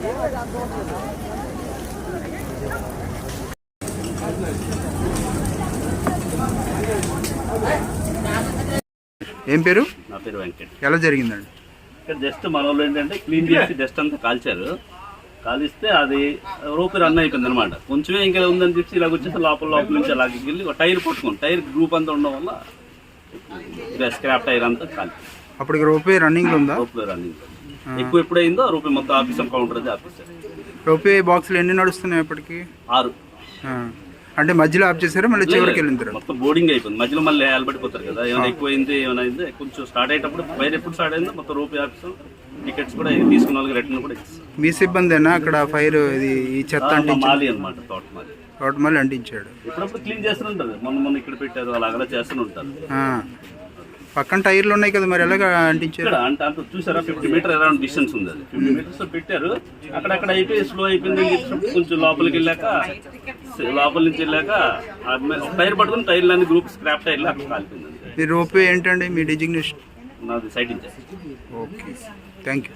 ఏం పేరు? నా పేరు వెంకట్. ఎలా జరిగిందండి? ఇక్కడ జస్ట్ మన వాళ్ళు ఏంటంటే క్లీన్ చేసి జస్ట్ అంతా కాల్చారు. కాలిస్తే అది రోపు రన్ అయిపోయింది అనమాట. కొంచెమే ఇంకా ఉందని చెప్పి ఇలా వచ్చేసి లోపల నుంచి అలాగే వెళ్ళి టైర్ పట్టుకోండి. టైర్ గ్రూప్ అంతా ఉండడం వల్ల స్క్రాప్ టైర్ అంతా కాలి. అప్పుడు రోపే రన్నింగ్ ఉందా? రోపే రన్నింగ్ ఎక్కువ ఎప్పుడైందో రోపే మొత్తం ఆఫీస్ కౌంటర్ అది ఆఫీసర్. రోపే బాక్సులు ఎన్ని నడుస్తున్నాయి అప్పటికి? 6. అంటే మధ్యలో ఆఫ్ చేశారా మళ్ళీ చివరికి వెళ్ళిన మొత్తం బోర్డింగ్ అయిపోయింది. మధ్యలో మళ్ళీ ఆల్బడిపోతారు కదా, ఏమైనా ఎక్కువైంది ఏమైనా అయింది. కొంచెం స్టార్ట్ అయ్యేటప్పుడు ఫైర్ ఎప్పుడు స్టార్ట్ అయిందో మొత్తం రోపే ఆఫీసర్ టికెట్స్ కూడా తీసుకున్న వాళ్ళకి రిటర్న్ కూడా ఇచ్చారు. మీ సిబ్బందేనా అక్కడ ఫైర్ ఇది ఈ చెత్త మాలి అనమాట, తోటమాలి అంటించాడు. ఎప్పుడప్పుడు క్లీన్ చేస్తుంటారు. మొన్న ఇక్కడ పెట్టారు, అలాగలా చేస్తూనే ఉంటారు. పక్కన టైర్లు ఉన్నాయి కదా, మరి ఎలాగ అంటించారు? అంటే అంత చూసారా 50 మీటర్ అరౌండ్ డిస్టెన్స్ ఉంది. అది 50 మీటర్స్ పెట్టారు. అక్కడక్కడ అయిపోయి స్లో అయిపోయింది. కొంచెం లోపలికి వెళ్ళాక లోపల నుంచి వెళ్ళాక టైర్ పట్టుకుని టైర్లు గ్రూప్ స్క్రాప్ టైర్లు అక్కడ కాలిపోయింది. మీ రోపే ఏంటండి మీ డిజిగ్నేషన్? నాది site in charge. Okay, thank you.